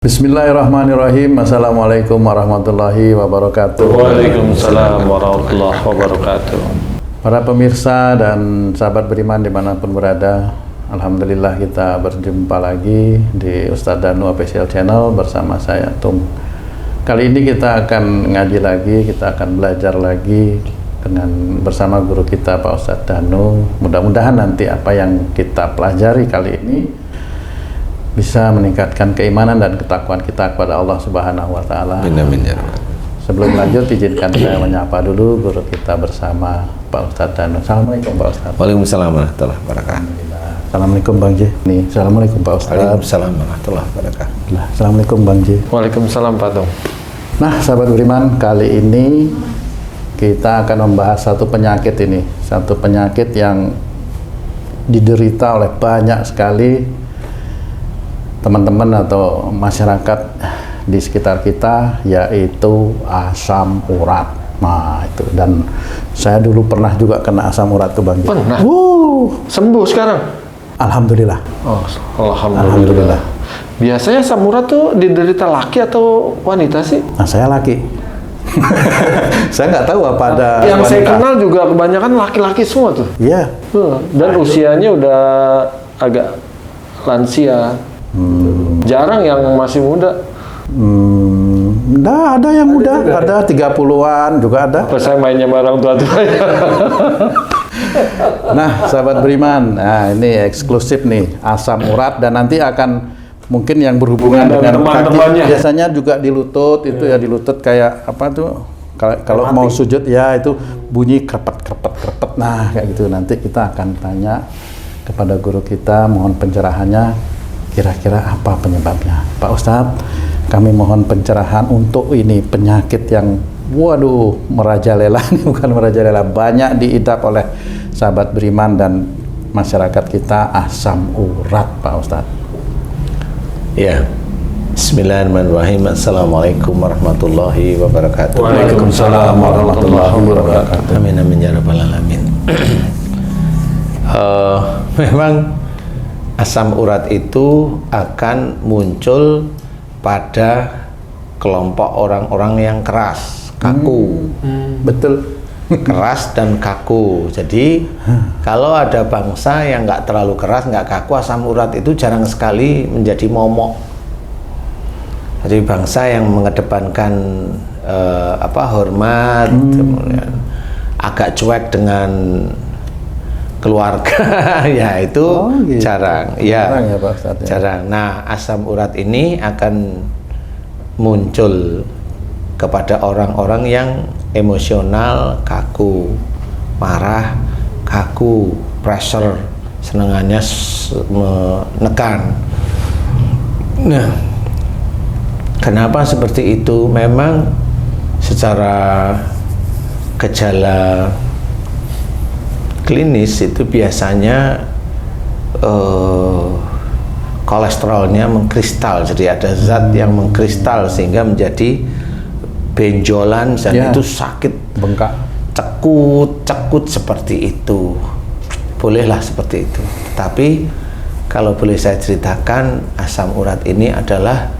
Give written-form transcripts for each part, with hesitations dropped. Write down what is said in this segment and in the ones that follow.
Bismillahirrahmanirrahim. Assalamualaikum warahmatullahi wabarakatuh. Waalaikumsalam warahmatullahi wabarakatuh. Para pemirsa dan sahabat beriman dimanapun berada, Alhamdulillah kita berjumpa lagi di Ustadz Danu Official Channel bersama saya Tung. Kali ini kita akan ngaji lagi, kita akan belajar lagi dengan bersama guru kita Pak Ustadz Danu. Mudah-mudahan nanti apa yang kita pelajari kali ini bisa meningkatkan keimanan dan ketakwaan kita kepada Allah Subhanahu wa taala. Amin ya rabbal. Sebelum lanjut izinkan saya menyapa dulu guru kita bersama Pak Ustadz Danu. Assalamualaikum Pak Ustadz. Waalaikumsalam warahmatullahi wabarakatuh. Assalamualaikum Bang J. Nih, Assalamualaikum Pak Ustadz. Waalaikumsalam warahmatullahi wabarakatuh. Assalamualaikum Bang J. Waalaikumsalam Pak Tung. Nah, sahabat beriman, kali ini kita akan membahas satu penyakit ini, satu penyakit yang diderita oleh banyak sekali teman-teman atau masyarakat di sekitar kita, yaitu asam urat. Nah itu, dan saya dulu pernah juga kena asam urat tuh Bang. Pernah? Sembuh sekarang? Alhamdulillah. Oh, Alhamdulillah. Biasanya asam urat tuh diderita laki atau wanita sih? Nah saya laki. Saya nggak tahu apa ada yang wanita. saya kenal juga kebanyakan laki-laki semua tuh. Iya. Dan usianya udah agak lansia. Jarang yang masih muda. Ada yang muda, ada 30-an juga ada. Pas saya mainnya bareng tua-tua. Nah, sahabat beriman, nah ini eksklusif nih, asam urat, dan nanti akan mungkin yang berhubungan dengan kaki, biasanya juga di lutut, itu ya di lutut kayak apa tuh, kalau mau sujud ya itu bunyi krepet. Nah, kayak gitu. Nanti kita akan tanya kepada guru kita, mohon pencerahannya. Kira-kira apa penyebabnya? Pak Ustadz, kami mohon pencerahan untuk ini penyakit yang waduh merajalela, ini bukan merajalela, banyak diidap oleh sahabat beriman dan masyarakat kita, asam urat Pak Ustadz. Ya, Bismillahirrahmanirrahim. Assalamualaikum warahmatullahi wabarakatuh. Waalaikumsalam warahmatullahi wabarakatuh. Amin amin ya rabbal alamin. Memang asam urat itu akan muncul pada kelompok orang-orang yang keras, kaku. Betul. Keras dan kaku. Jadi kalau ada bangsa yang nggak terlalu keras, nggak kaku, asam urat itu jarang sekali menjadi momok. Jadi bangsa yang mengedepankan hormat, kemudian agak cuek dengan keluarga, ya itu gitu. jarang, ya, Jarang ya Pak Ustadz, ya. jarang. Nah, asam urat ini akan muncul kepada orang-orang yang emosional, kaku, marah, kaku, pressure, senengannya menekan. Nah, kenapa seperti itu? Memang secara gejala klinis itu biasanya kolesterolnya mengkristal, jadi ada zat yang mengkristal sehingga menjadi benjolan dan itu sakit, bengkak, cekut seperti itu. Bolehlah seperti itu. Tapi kalau boleh saya ceritakan, asam urat ini adalah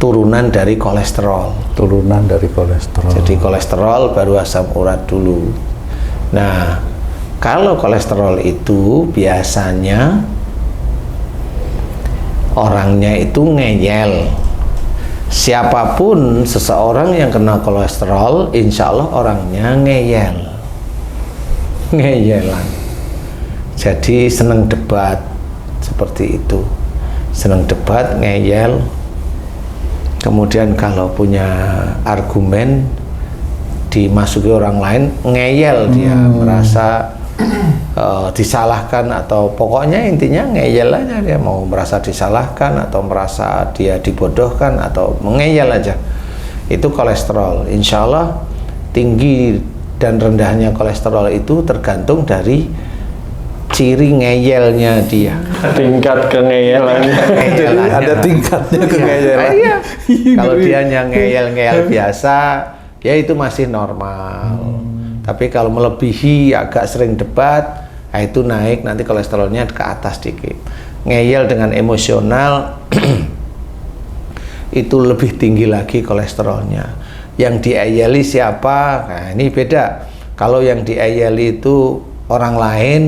turunan dari kolesterol. Turunan dari kolesterol. Jadi kolesterol baru asam urat dulu. Nah, kalau kolesterol itu biasanya orangnya itu ngeyel. Siapapun seseorang yang kena kolesterol, insya Allah orangnya ngeyel. Ngeyelan. Jadi seneng debat seperti itu. Seneng debat, ngeyel. Kemudian kalau punya argumen dimasuki orang lain, ngeyel dia, merasa disalahkan, atau pokoknya intinya ngeyel aja, dia mau merasa disalahkan atau merasa dia dibodohkan atau mengeyel aja. Itu kolesterol. Insya Allah tinggi dan rendahnya kolesterol itu tergantung dari ciri ngeyelnya dia. Tingkat kengeyelannya. Jadi ada tingkatnya kengeyelan. Iya. Kalau dia ngeyel-ngeyel biasa, ya itu masih normal. Tapi kalau melebihi, agak sering debat, itu naik, nanti kolesterolnya ke atas dikit. ngeyel dengan emosional itu lebih tinggi lagi kolesterolnya. Yang diayeli siapa? Nah, ini beda. Kalau yang diayeli itu orang lain,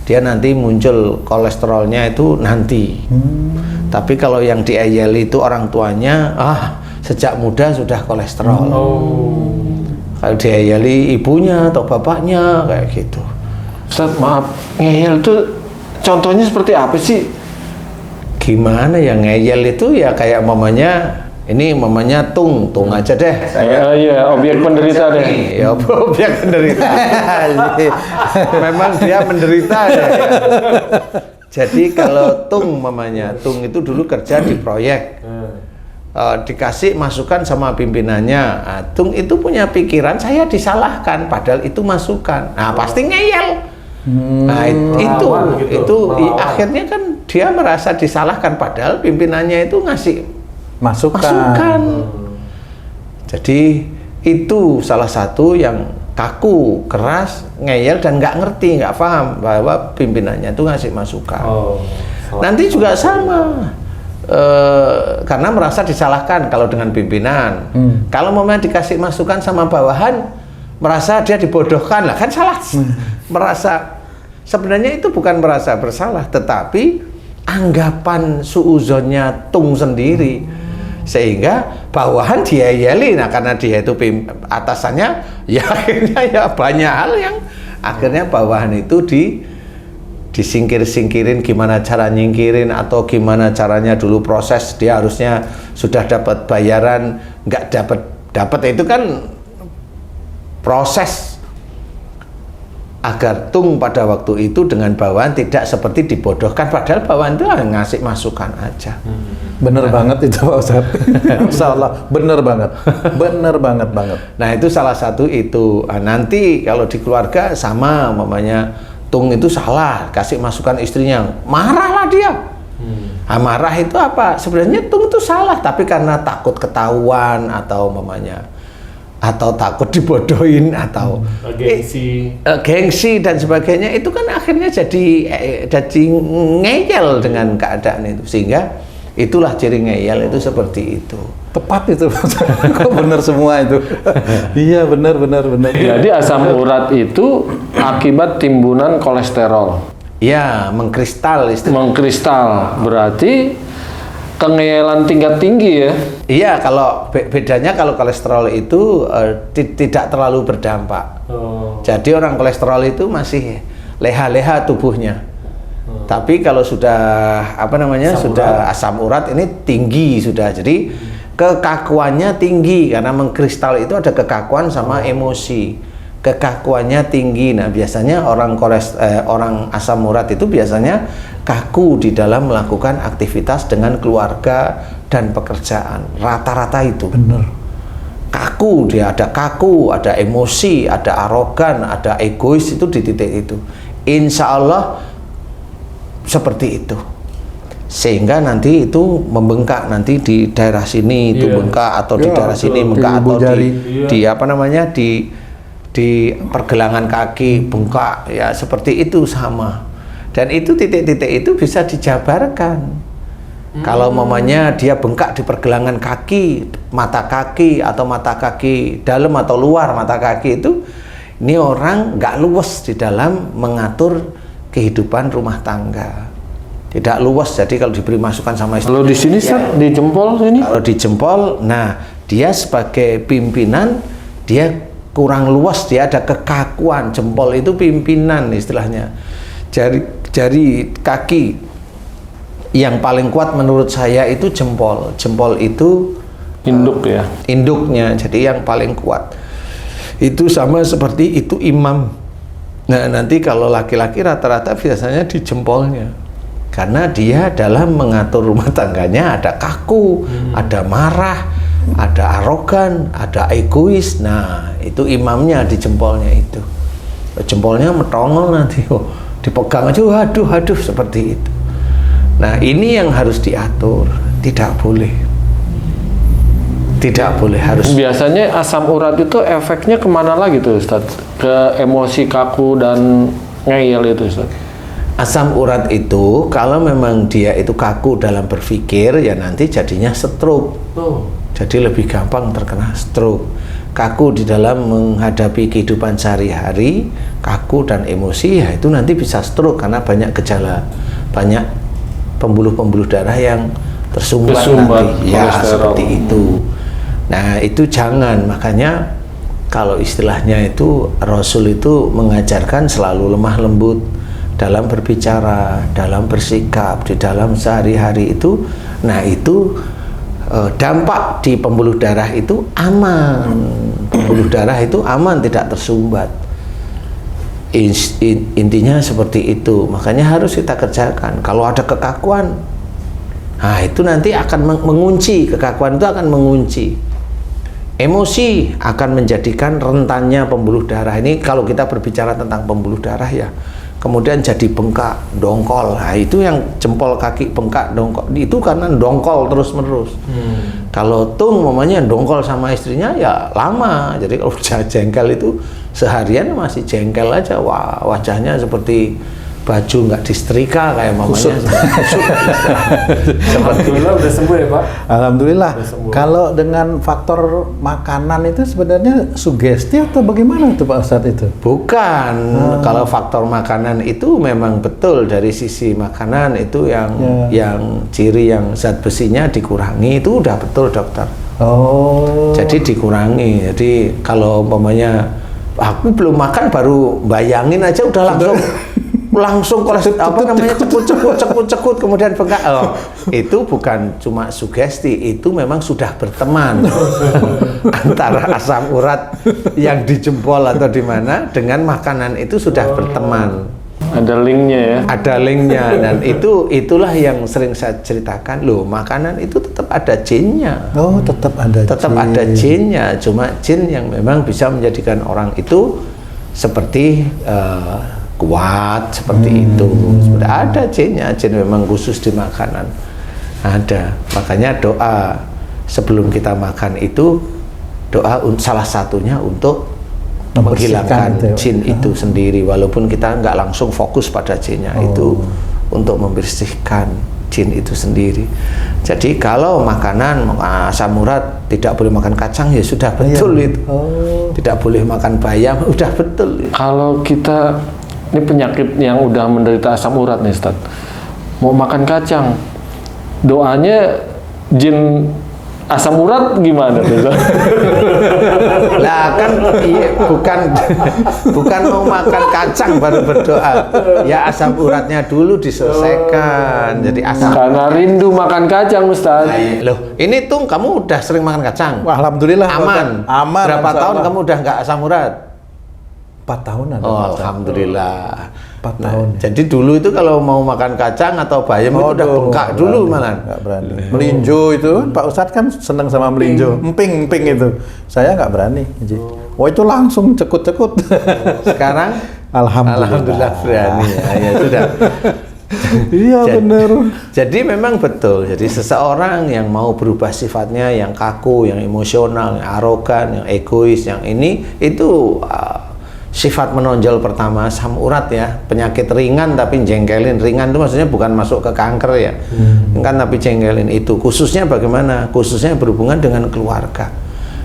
dia nanti muncul kolesterolnya itu nanti. Tapi kalau yang diayeli itu orang tuanya, sejak muda sudah kolesterol. Kalau diayeli ibunya atau bapaknya kayak gitu. Ustaz, maaf, ngeyel itu contohnya seperti apa sih? Gimana ya, ngeyel itu ya kayak mamanya, ini mamanya tung aja deh. Iya, objek penderita deh. Ya, objek penderita. Memang dia menderita ya. Jadi kalau tung mamanya, tung itu dulu kerja di proyek. Dikasih masukan sama pimpinannya. Tung itu punya pikiran saya disalahkan, padahal itu masukan. Nah, pasti ngeyel. Nah, itu akhirnya kan dia merasa disalahkan, padahal pimpinannya itu ngasih masukan. Jadi itu salah satu yang kaku, keras, ngeyel dan nggak ngerti, nggak paham bahwa pimpinannya itu ngasih masukan. Nanti juga sama, karena merasa disalahkan kalau dengan pimpinan. Kalau momennya dikasih masukan sama bawahan, merasa dia dibodohkan, lah kan salah. Merasa sebenarnya itu bukan merasa bersalah, tetapi anggapan suuzonnya tung sendiri, sehingga bawahan diayeli. Nah, karena dia itu atasannya, ya akhirnya ya banyak hal yang akhirnya bawahan itu disingkirin, gimana cara nyingkirin atau gimana caranya dulu proses dia harusnya sudah dapat bayaran, nggak dapat itu kan proses agar tung pada waktu itu dengan bawahan tidak seperti dibodohkan, padahal bawahan itu ngasih masukan aja. Bener banget itu Pak Ustadz. Masya Allah, bener banget. Nah, itu salah satu itu. Nah, nanti kalau di keluarga sama, mamanya tung itu salah, kasih masukan istrinya, marahlah dia. Nah, marah itu apa? Sebenarnya tung itu salah, tapi karena takut ketahuan atau mamanya atau takut dibodohin atau gengsi dan sebagainya, itu kan akhirnya jadi ngeyel dengan keadaan itu, sehingga itulah ciri ngeyel itu seperti itu. Tepat itu. Kok benar semua itu. Iya, benar. Jadi asam urat itu akibat timbunan kolesterol. Ya, mengkristal istilahnya. Mengkristal berarti kengeyelan tingkat tinggi ya? Iya, kalau bedanya kalau kolesterol itu tidak terlalu berdampak. Jadi orang kolesterol itu masih leha-leha tubuhnya. Tapi kalau sudah asam urat ini tinggi sudah. Jadi kekakuannya tinggi karena mengkristal itu ada kekakuan sama emosi. Kekakuannya tinggi. Nah, biasanya orang asam urat itu biasanya kaku di dalam melakukan aktivitas dengan keluarga dan pekerjaan. Rata-rata itu. Bener. Kaku, dia ada kaku, ada emosi, ada arogan, ada egois, itu di titik itu. Insya Allah seperti itu. Sehingga nanti itu membengkak, nanti di daerah sini itu bengkak, atau di daerah sini bengkak, atau di pergelangan kaki bengkak, ya seperti itu sama. Dan itu titik-titik itu bisa dijabarkan. Kalau mamanya dia bengkak di pergelangan kaki, mata kaki dalam atau luar mata kaki itu, ini orang nggak luwes di dalam mengatur kehidupan rumah tangga. Tidak luwes, jadi kalau diberi masukan sama istri. Kalau di sini di jempol sini. Kalau di jempol, nah dia sebagai pimpinan dia kurang luas, dia ada kekakuan. Jempol itu pimpinan istilahnya. Jari kaki yang paling kuat menurut saya itu jempol. Jempol itu induk ya. Induknya, jadi yang paling kuat. Itu sama seperti itu imam. Nah, nanti kalau laki-laki rata-rata biasanya di jempolnya. Karena dia dalam mengatur rumah tangganya ada kaku, ada marah, ada arogan, ada egois. Nah, itu imamnya di jempolnya itu. Jempolnya metongol nanti, dipegang aja, waduh, seperti itu. Nah, ini yang harus diatur, tidak boleh harus. Biasanya asam urat itu efeknya kemana lagi tuh Ustaz? Ke emosi kaku dan ngeyel itu Ustaz? Asam urat itu kalau memang dia itu kaku dalam berpikir, ya nanti jadinya stroke. Jadi lebih gampang terkena stroke. Kaku di dalam menghadapi kehidupan sehari-hari, kaku dan emosi, ya itu nanti bisa stroke karena banyak gejala, banyak pembuluh-pembuluh darah yang tersumbat nanti. Ya, seperti itu. Nah, itu jangan. Makanya kalau istilahnya itu Rasul itu mengajarkan selalu lemah lembut dalam berbicara, dalam bersikap, di dalam sehari-hari itu. Nah, itu dampak di pembuluh darah itu aman. Pembuluh darah itu aman, tidak tersumbat. Intinya seperti itu. Makanya harus kita kerjakan. Kalau ada kekakuan, nah itu nanti akan mengunci. Kekakuan itu akan mengunci. Emosi akan menjadikan rentannya pembuluh darah. Ini kalau kita berbicara tentang pembuluh darah ya. Kemudian jadi bengkak, dongkol. Nah, itu yang jempol kaki bengkak, dongkol. Itu karena dongkol terus-menerus. Kalau Tung mamanya dongkol sama istrinya ya lama. Jadi kalau jengkel itu seharian masih jengkel aja. Wah, wajahnya seperti baju nggak disetrika kayak mamanya. Alhamdulillah udah sembuh ya Pak? Alhamdulillah. Kalau dengan faktor makanan itu sebenarnya sugesti atau bagaimana tuh Pak Ustadz itu? Bukan. Kalau faktor makanan itu memang betul dari sisi makanan itu yang ciri yang zat besinya dikurangi itu udah betul dokter. Oh. Jadi dikurangi. Jadi kalau umpamanya aku belum makan baru bayangin aja udah langsung cekut kemudian bengkak. Itu bukan cuma sugesti, itu memang sudah berteman antara asam urat yang di jempol atau di mana dengan makanan itu sudah berteman. Ada linknya ya? Ada linknya, dan itulah yang sering saya ceritakan. Loh, makanan itu tetap ada jinnya. Oh, tetap ada. Tetap ada jinnya, cuma jin yang memang bisa menjadikan orang itu seperti kuat seperti itu. Sudah ada jinnya, jin memang khusus di makanan. Ada. Makanya doa sebelum kita makan itu doa salah satunya untuk menghilangkan jin itu sendiri, walaupun kita nggak langsung fokus pada jinnya. Itu untuk membersihkan jin itu sendiri. Jadi kalau makanan asam urat tidak boleh makan kacang ya sudah betul itu. Tidak boleh makan bayam udah betul. Kalau kita ini penyakit yang udah menderita asam urat nih Ustaz, mau makan kacang, doanya jin asam urat gimana tuh? Lah kan iya, bukan mau makan kacang baru berdoa. Ya asam uratnya dulu diselesaikan. Jadi asam. Karena rindu makan kacang Ustaz. Loh, ini Tung kamu udah sering makan kacang? Wah, alhamdulillah. Aman. Aman. Berapa tahun kamu udah nggak asam urat? 4 tahunan. Oh, alhamdulillah. 4 tahun. Jadi dulu itu kalau mau makan kacang atau bayam itu udah bengkak dulu malah. Nggak berani. Melinjo itu Pak Ustadz kan senang sama melinjo. Emping itu. Saya nggak berani. Oh, itu langsung cekut-cekut. Sekarang alhamdulillah berani. Ya sudah. Iya benar. Jadi memang betul. Jadi seseorang yang mau berubah sifatnya, yang kaku, yang emosional, yang arogan, yang egois, yang ini itu sifat menonjol pertama asam urat ya. Penyakit ringan tapi jengkelin. Ringan itu maksudnya bukan masuk ke kanker ya. Kan tapi jengkelin itu. Khususnya bagaimana? Khususnya berhubungan dengan keluarga.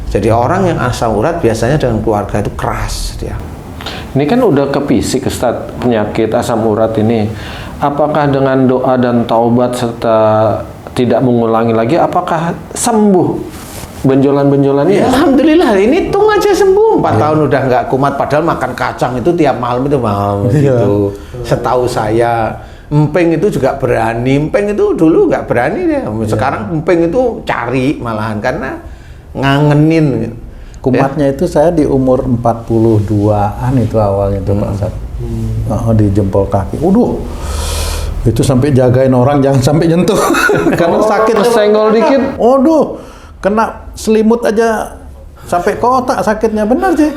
Jadi orang yang asam urat biasanya dengan keluarga itu keras dia. Ini kan udah ke fisik Ustaz, penyakit asam urat ini. Apakah dengan doa dan taubat serta tidak mengulangi lagi, apakah sembuh benjolan-benjolan ini? Ya, alhamdulillah, ini Tung aja sembuh. 4 tahun udah nggak kumat, padahal makan kacang itu tiap malam itu gitu. Setahu saya, emping itu juga berani. Emping itu dulu nggak berani deh. Sekarang emping itu cari malahan karena ngangenin. Kumatnya itu saya di umur 42-an itu awalnya itu Pak Ustadz. Di jempol kaki. Itu sampai jagain orang jangan sampai nyentuh. Karena sakit. Senggol dikit. Kena selimut aja sampai kotak sakitnya, benar sih.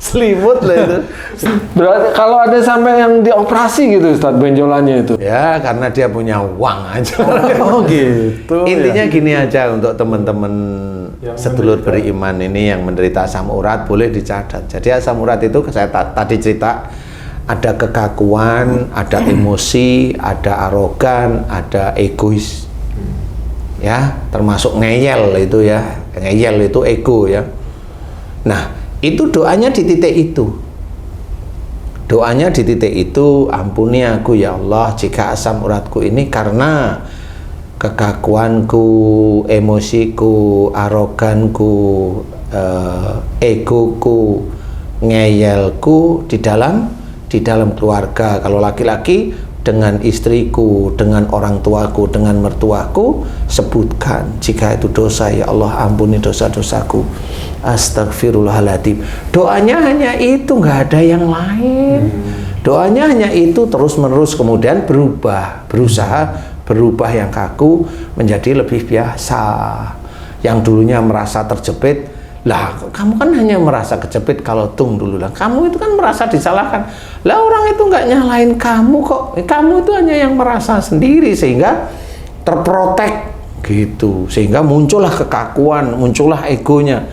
Selimut lah itu. Berarti kalau ada sampai yang dioperasi gitu Ustaz benjolannya itu? Ya karena dia punya uang aja. Oh gitu. Intinya gini aja untuk teman-teman sedulur beriman ini yang menderita asam urat boleh dicatat. Jadi asam urat itu saya tadi cerita ada kekakuan, ada emosi, ada arogan, ada egois. Ya, termasuk ngeyel itu ya. Ngeyel itu ego ya. Nah, itu doanya di titik itu. Doanya di titik itu, ampuni aku ya Allah jika asam uratku ini karena kekakuanku, emosiku, aroganku, egoku, ngeyelku di dalam keluarga. Kalau laki-laki dengan istriku, dengan orang tuaku, dengan mertuaku, sebutkan jika itu dosa, ya Allah ampuni dosa-dosaku, astagfirullahaladzim. Doanya hanya itu, nggak ada yang lain. Doanya hanya itu terus-menerus, kemudian berusaha berubah yang kaku menjadi lebih biasa. Yang dulunya merasa terjepit, lah kamu kan hanya merasa kejepit kalau tung dulu lah, kamu itu kan merasa disalahkan, lah orang itu nggak nyalain kamu kok, kamu itu hanya yang merasa sendiri sehingga terprotek gitu, sehingga muncullah kekakuan, muncullah egonya.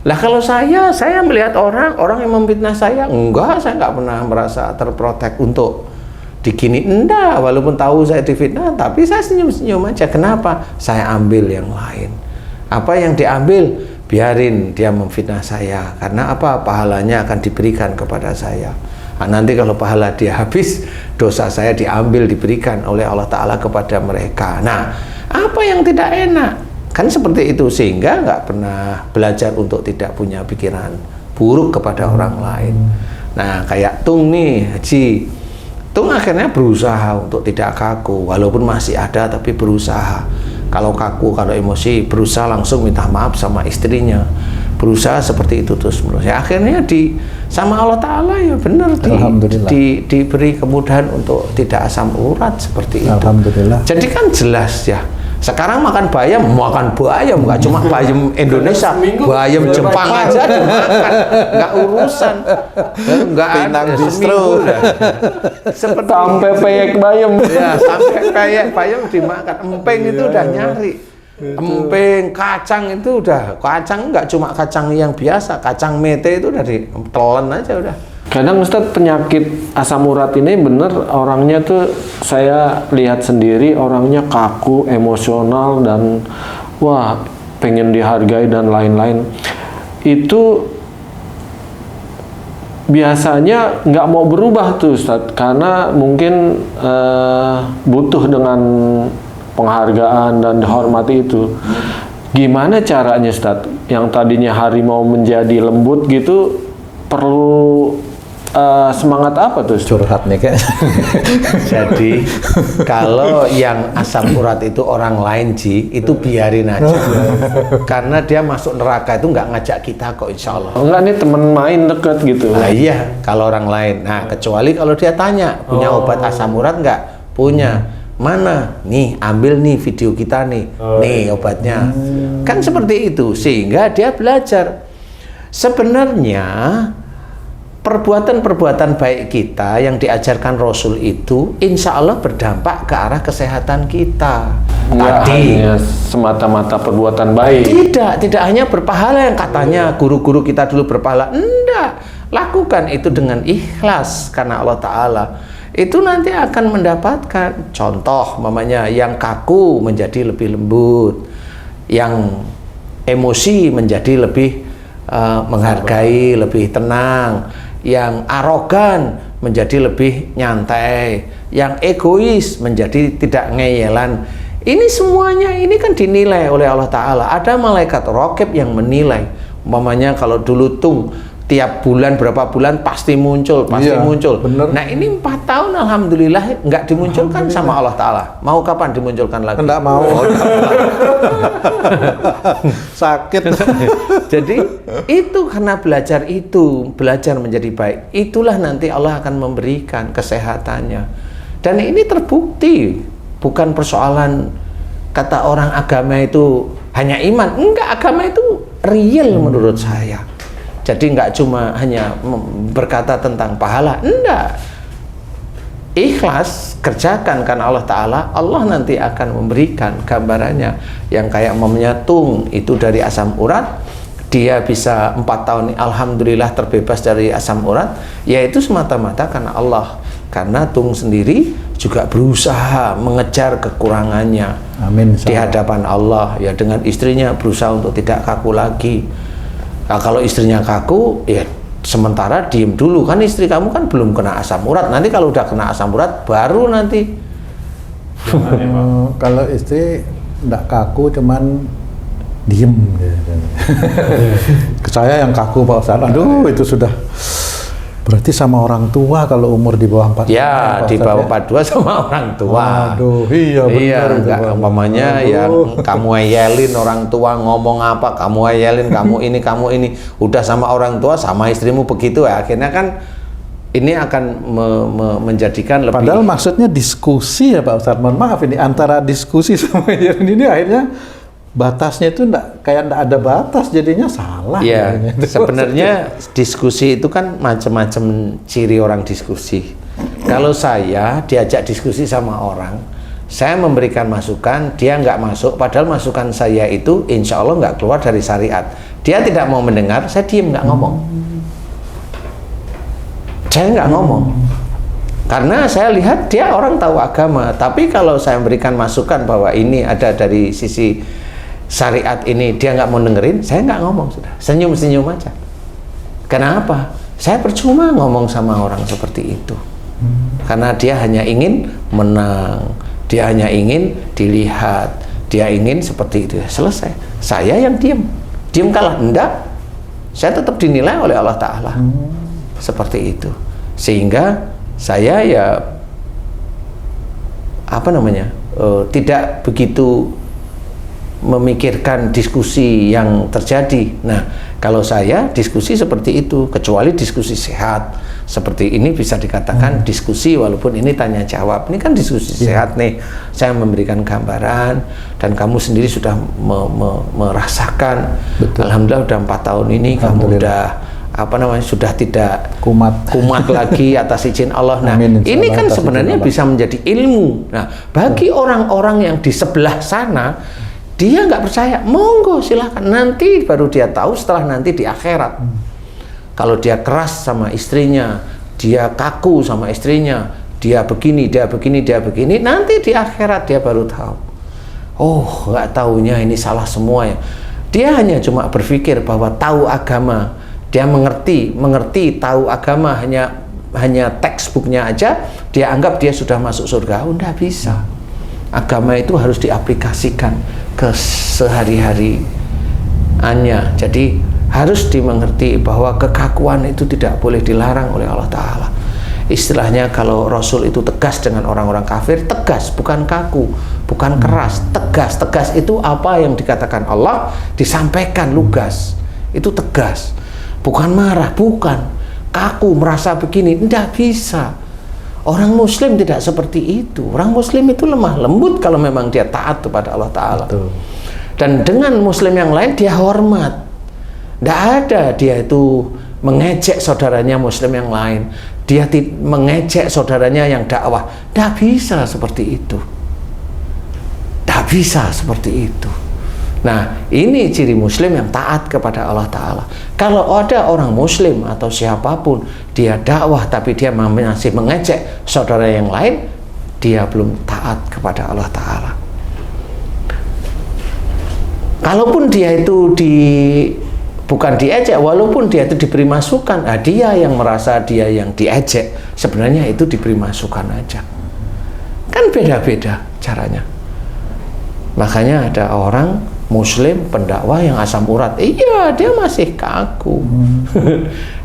Lah kalau saya melihat orang yang memfitnah saya nggak pernah merasa terprotek untuk digini, enggak, walaupun tahu saya difitnah tapi saya senyum-senyum aja. Kenapa? Saya ambil yang lain. Apa yang diambil? Biarin dia memfitnah saya, karena apa? Pahalanya akan diberikan kepada saya. Nah, nanti kalau pahala dia habis, dosa saya diambil, diberikan oleh Allah Ta'ala kepada mereka. Nah, apa yang tidak enak? Kan seperti itu, sehingga nggak pernah belajar untuk tidak punya pikiran buruk kepada orang lain. Nah, kayak Tung nih, Haji Tung akhirnya berusaha untuk tidak kaku, walaupun masih ada tapi berusaha. Kalau kaku, kalau emosi, berusaha langsung minta maaf sama istrinya, berusaha seperti itu terus menerus. Ya, akhirnya sama Allah Ta'ala ya benar diberi kemudahan untuk tidak asam urat seperti itu. Alhamdulillah. Jadi kan jelas ya. Sekarang makan bayam nggak cuma bayam Indonesia, bayam Jepang aja dimakan, nggak urusan, nggak ada bistro. Seperti sampai peyek bayam. Ya, sampai peyek bayam dimakan, emping itu udah nyari, emping, kacang itu udah, kacang nggak cuma kacang yang biasa, kacang mete itu udah ditelan aja udah. Kadang Ustadz penyakit asam urat ini bener orangnya tuh saya lihat sendiri orangnya kaku, emosional dan wah pengen dihargai dan lain-lain. Itu biasanya nggak mau berubah tuh Ustadz karena mungkin butuh dengan penghargaan dan dihormati itu. Gimana caranya Ustadz? Yang tadinya harimau menjadi lembut gitu perlu semangat apa tuh? Curhat nih kayak. Jadi kalau yang asam urat itu orang lain itu biarin aja. Karena dia masuk neraka itu nggak ngajak kita kok, insya Allah. Enggak, nih temen main deket gitu. Nah iya, kalau orang lain. Nah kecuali kalau dia tanya, punya obat asam urat nggak? Punya. Mana? Nih, ambil nih video kita nih. Nih obatnya. Kan seperti itu. Sehingga dia belajar. Sebenarnya perbuatan-perbuatan baik kita yang diajarkan Rasul itu insya Allah berdampak ke arah kesehatan kita. Tadi semata-mata perbuatan baik. Tidak hanya berpahala yang katanya guru-guru kita dulu berpahala. Enggak, lakukan itu dengan ikhlas karena Allah Ta'ala. Itu nanti akan mendapatkan contoh, mamanya yang kaku menjadi lebih lembut, yang emosi menjadi lebih menghargai, lebih tenang, yang arogan menjadi lebih nyantai, yang egois menjadi tidak ngeyelan. Ini semuanya ini kan dinilai oleh Allah Ta'ala. Ada malaikat raqib yang menilai. Umpamanya kalau dulu Tung tiap bulan berapa bulan pasti muncul, muncul. Bener. Nah ini 4 tahun alhamdulillah nggak dimunculkan sama Allah Ta'ala. Mau kapan dimunculkan lagi? Enggak mau. Sakit. Jadi itu karena belajar menjadi baik. Itulah nanti Allah akan memberikan kesehatannya. Dan ini terbukti, bukan persoalan kata orang agama itu hanya iman. Enggak, agama itu real menurut saya. Jadi nggak cuma hanya berkata tentang pahala, enggak. Ikhlas, kerjakan karena Allah Ta'ala, Allah nanti akan memberikan gambarannya. Yang kayak mamanya Tung itu dari asam urat, dia bisa 4 tahun alhamdulillah terbebas dari asam urat, yaitu semata-mata karena Allah. Karena Tung sendiri juga berusaha mengejar kekurangannya. Amin. Di hadapan Allah, ya dengan istrinya berusaha untuk tidak kaku lagi. Nah, kalau istrinya kaku, ya sementara diem dulu, kan istri kamu kan belum kena asam urat. Nanti kalau udah kena asam urat baru nanti. Kalau istri enggak kaku, cuman diem. Saya yang kaku Pak Ustadz. Aduh, itu sudah berarti sama orang tua kalau umur di bawah 42. Ya, di bawah 42 sama orang tua. Aduh, iya benar. Iya, enggak umpamanya ya kamu ayelin orang tua ngomong apa, kamu ayelin kamu ini, udah sama orang tua sama istrimu begitu ya. Akhirnya kan ini akan menjadikan lebih. Padahal maksudnya diskusi ya Pak Ustadz. Mohon maaf ini antara diskusi sama ini akhirnya batasnya itu enggak ada batas, jadinya salah. Ya, sebenarnya diskusi itu kan macam-macam ciri orang diskusi. Kalau saya diajak diskusi sama orang, saya memberikan masukan, dia nggak masuk, padahal masukan saya itu insya Allah nggak keluar dari syariat. Dia tidak mau mendengar, saya diem nggak ngomong. Saya nggak ngomong. Karena saya lihat dia orang tahu agama, tapi kalau saya memberikan masukan bahwa ini ada dari sisi syariat ini, dia nggak mau dengerin, saya nggak ngomong, sudah senyum-senyum aja. Kenapa? Saya percuma ngomong sama orang seperti itu, karena dia hanya ingin menang, dia hanya ingin dilihat, dia ingin seperti itu. Selesai. Saya yang diem kalah, enggak, saya tetap dinilai oleh Allah Ta'ala. Seperti itu. Sehingga saya ya tidak begitu memikirkan diskusi yang terjadi. Nah, kalau saya diskusi seperti itu, kecuali diskusi sehat seperti ini bisa dikatakan diskusi, walaupun ini tanya jawab. Ini kan diskusi sehat nih. Saya memberikan gambaran dan kamu sendiri sudah merasakan. Betul. Alhamdulillah udah 4 tahun ini kamu udah sudah tidak kumat lagi atas izin Allah. Nah, amin, ini kan sebenarnya bisa menjadi ilmu. Nah, bagi orang-orang yang di sebelah sana, dia nggak percaya, monggo silahkan, nanti baru dia tahu setelah nanti di akhirat. Kalau dia keras sama istrinya, dia kaku sama istrinya, dia begini, nanti di akhirat dia baru tahu. Oh, nggak taunya ini salah semua ya. Dia hanya cuma berpikir bahwa tahu agama, dia mengerti tahu agama hanya textbooknya aja, dia anggap dia sudah masuk surga. Oh, nggak bisa. Agama itu harus diaplikasikan ke sehari-harinya. Jadi harus dimengerti bahwa kekakuan itu tidak boleh dilarang oleh Allah Ta'ala. Istilahnya kalau Rasul itu tegas dengan orang-orang kafir, tegas, bukan kaku, bukan keras, tegas. Tegas itu apa yang dikatakan Allah disampaikan lugas, itu tegas, bukan marah, bukan kaku, merasa begini, tidak bisa. Orang Muslim tidak seperti itu. Orang Muslim itu lemah lembut kalau memang dia taat kepada Allah Ta'ala. Dan dengan Muslim yang lain dia hormat. Tidak ada dia itu mengejek saudaranya Muslim yang lain. Dia mengejek saudaranya yang dakwah. Tidak bisa seperti itu. Tidak bisa seperti itu. Nah, ini ciri Muslim yang taat kepada Allah Ta'ala. Kalau ada orang Muslim atau siapapun, dia dakwah tapi dia masih mengejek saudara yang lain, dia belum taat kepada Allah Ta'ala. Kalaupun dia itu bukan diejek, walaupun dia itu diberi masukan, nah dia yang merasa dia yang diejek, sebenarnya itu diberi masukan aja. Kan beda-beda caranya. Makanya ada orang Muslim pendakwah yang asam urat, iya dia masih kaku.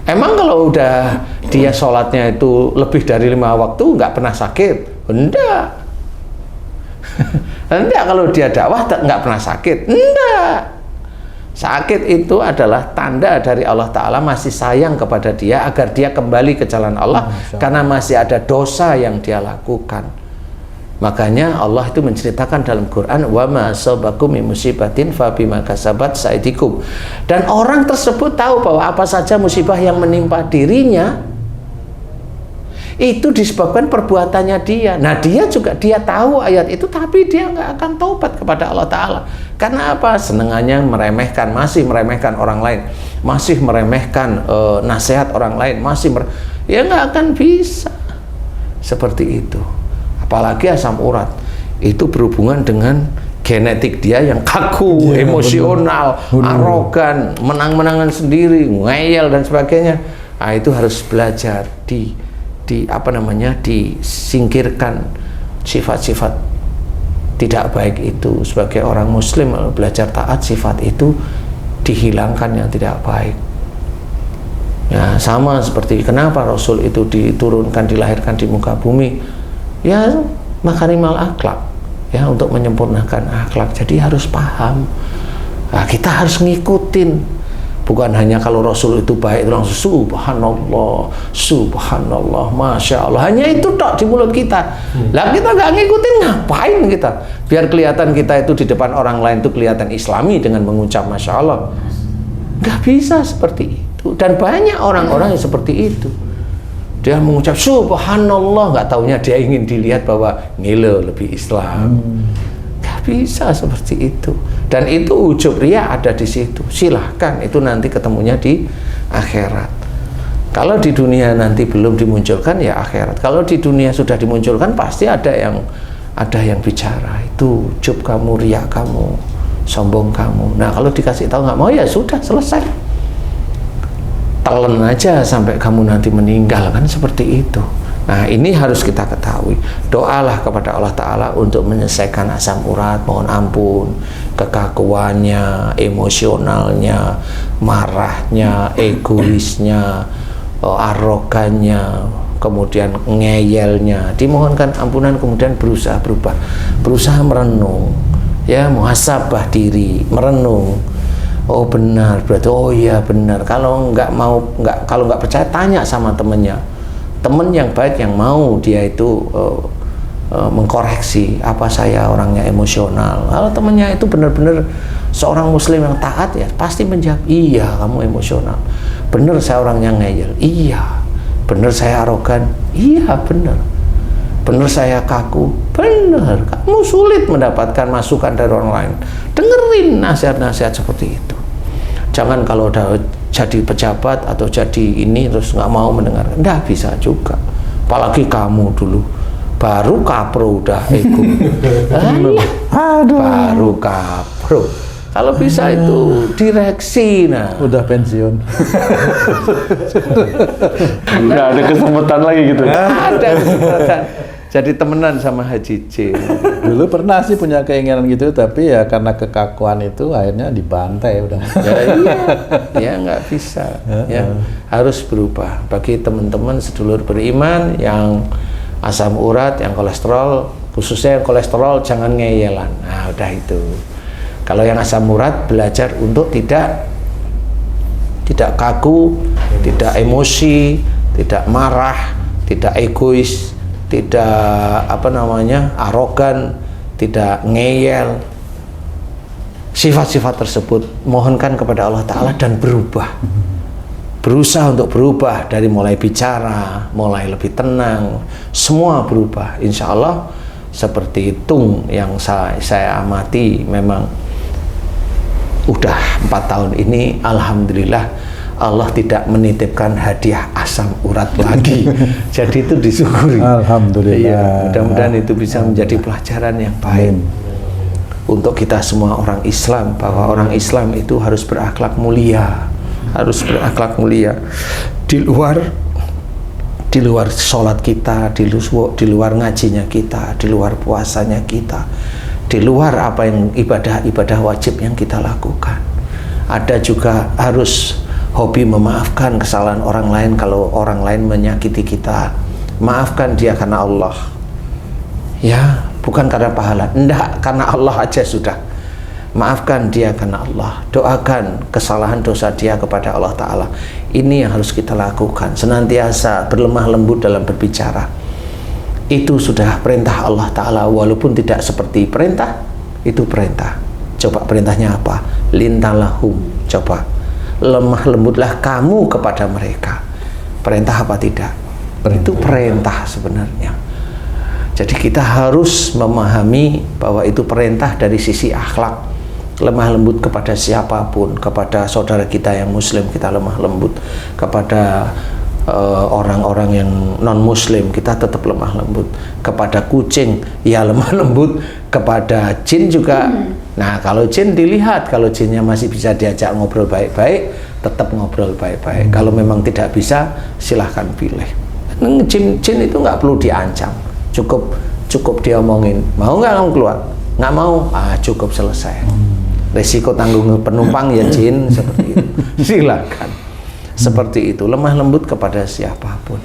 Emang kalau udah dia sholatnya itu lebih dari 5 waktu nggak pernah sakit? Enggak. Enggak, kalau dia dakwah nggak pernah sakit? Enggak. Sakit itu adalah tanda dari Allah Ta'ala masih sayang kepada dia agar dia kembali ke jalan Allah, karena masih ada dosa yang dia lakukan. Makanya Allah itu menceritakan dalam Quran, wa ma asabakum min musibatin fa bima kasabat aydikum. Dan orang tersebut tahu bahwa apa saja musibah yang menimpa dirinya Itu disebabkan perbuatannya dia. Nah, dia tahu ayat itu, tapi dia nggak akan taubat kepada Allah Ta'ala. Karena apa? Senengannya masih meremehkan orang lain, masih meremehkan nasihat orang lain, ya nggak akan bisa seperti itu. Apalagi asam urat itu berhubungan dengan genetik dia yang kaku, emosional, arogan, menang-menangan sendiri, ngeyel dan sebagainya. Nah, itu harus belajar disingkirkan sifat-sifat tidak baik itu. Sebagai orang muslim belajar taat, sifat itu dihilangkan yang tidak baik. Ya, sama seperti kenapa Rasul itu dilahirkan di muka bumi, ya makarimal akhlak, ya untuk menyempurnakan akhlak. Jadi harus paham. Nah, kita harus ngikutin. Bukan hanya kalau Rasul itu baik langsung subhanallah, subhanallah, masya Allah. Hanya itu tok di mulut kita. Lah kita nggak ngikutin, ngapain kita? Biar kelihatan kita itu di depan orang lain itu kelihatan Islami dengan mengucap masya Allah. Nggak bisa seperti itu. Dan banyak orang-orang yang seperti itu. Dia mengucap subhanallah, nggak taunya dia ingin dilihat bahwa ngilo lebih Islam. Nggak bisa seperti itu. Dan itu ujub riya ada di situ. Silahkan, itu nanti ketemunya di akhirat. Kalau di dunia nanti belum dimunculkan, ya akhirat. Kalau di dunia sudah dimunculkan, pasti ada yang bicara. Itu ujub kamu, riya kamu, sombong kamu. Nah, kalau dikasih tahu nggak mau, ya sudah, selesai. Telan aja sampai kamu nanti meninggal, kan seperti itu. Nah, ini harus kita ketahui. Doalah kepada Allah Ta'ala untuk menyelesaikan asam urat, mohon ampun, kekakuannya, emosionalnya, marahnya, egoisnya, arogannya, kemudian ngeyelnya. Dimohonkan ampunan, kemudian berusaha berubah, berusaha merenung, ya, muhasabah diri, merenung. Oh benar, berarti oh iya benar. Kalau nggak percaya, tanya sama temennya. Temen yang baik yang mau dia itu mengkoreksi apa saya orangnya emosional. Kalau temennya itu benar-benar seorang muslim yang taat, ya pasti menjawab, iya kamu emosional. Benar saya orangnya ngeyel. Iya. Benar saya arogan. Iya benar. Benar saya kaku. Benar. Kamu sulit mendapatkan masukan dari orang lain. Dengerin nasihat-nasihat seperti itu. Jangan kalau udah jadi pejabat atau jadi ini terus nggak mau mendengar, nggak bisa juga. Apalagi kamu dulu baru kapro udah ego. Baru kapro. Kalau bisa itu direksi, nah udah pensiun. Nggak ada kesempatan lagi gitu. Ada kesempatan. Jadi temenan sama Haji J. Dulu pernah sih punya keinginan gitu, tapi ya karena kekakuan itu akhirnya dibantai udah. Ya nggak bisa. Ya harus berubah. Bagi teman-teman sedulur beriman yang asam urat, yang kolesterol, khususnya yang kolesterol, jangan ngeyelan. Nah udah itu. Kalau yang asam urat, belajar untuk tidak kaku, tidak emosi, tidak marah, tidak egois, tidak arogan, tidak ngeyel. Sifat-sifat tersebut mohonkan kepada Allah Ta'ala dan berubah. Berusaha untuk berubah, dari mulai bicara, mulai lebih tenang, semua berubah. Insya Allah seperti Tung yang saya amati, memang udah 4 tahun ini alhamdulillah Allah tidak menitipkan hadiah asam urat lagi. Jadi itu disyukuri. Alhamdulillah. Iya, mudah-mudahan itu bisa menjadi pelajaran yang baik untuk kita semua orang Islam, bahwa orang Islam itu harus berakhlak mulia, harus berakhlak mulia di luar sholat kita, di luar ngajinya kita, di luar puasanya kita, di luar apa yang ibadah wajib yang kita lakukan. Ada juga harus hobi memaafkan kesalahan orang lain. Kalau orang lain menyakiti kita, maafkan dia karena Allah, ya, bukan karena pahala, enggak, karena Allah aja sudah. Maafkan dia karena Allah, doakan kesalahan dosa dia kepada Allah Ta'ala. Ini yang harus kita lakukan, senantiasa berlemah lembut dalam berbicara. Itu sudah perintah Allah Ta'ala, walaupun tidak seperti perintah, itu perintah. Coba perintahnya apa? Lintalahum, coba lemah lembutlah kamu kepada mereka. Perintah apa tidak? Itu perintah sebenarnya. Jadi kita harus memahami bahwa itu perintah dari sisi akhlak. Lemah lembut kepada siapapun, kepada saudara kita yang muslim kita lemah lembut, kepada orang-orang yang non muslim kita tetap lemah lembut, kepada kucing ya lemah lembut, kepada jin juga. Nah kalau jin dilihat, kalau jinnya masih bisa diajak ngobrol baik-baik, tetap ngobrol baik-baik. Kalau memang tidak bisa, silahkan pilih. Jin itu nggak perlu diancam, cukup dia omongin, mau nggak kamu keluar? Nggak mau, cukup, selesai. Resiko tanggung penumpang ya jin, seperti itu. Silakan. Seperti itu, lemah lembut kepada siapapun.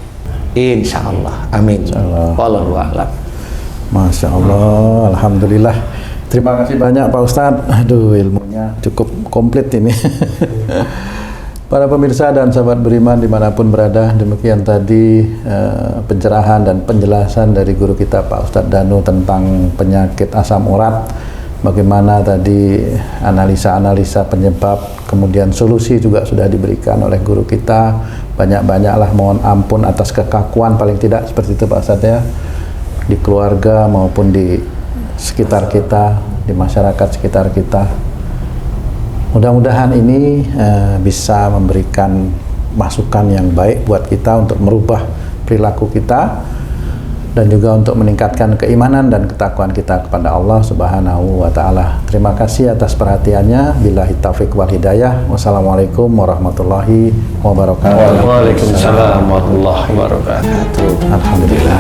Insya Allah. Amin. Wallahu a'lam. Masya Allah, alhamdulillah. Terima kasih banyak Pak Ustadz. Aduh, ilmunya cukup komplit ini. Para pemirsa dan sahabat beriman dimanapun berada, demikian tadi pencerahan dan penjelasan dari guru kita Pak Ustadz Danu tentang penyakit asam urat. Bagaimana tadi analisa-analisa penyebab, kemudian solusi juga sudah diberikan oleh guru kita. Banyak-banyaklah mohon ampun atas kekakuan, paling tidak seperti itu Pak Ustadz ya, di keluarga maupun di sekitar kita, di masyarakat sekitar kita. Mudah-mudahan ini bisa memberikan masukan yang baik buat kita untuk merubah perilaku kita dan juga untuk meningkatkan keimanan dan ketakwaan kita kepada Allah Subhanahu wa taala. Terima kasih atas perhatiannya. Billahi taufiq wal hidayah. Wassalamualaikum warahmatullahi wabarakatuh. Waalaikumsalam warahmatullahi wabarakatuh. Alhamdulillah.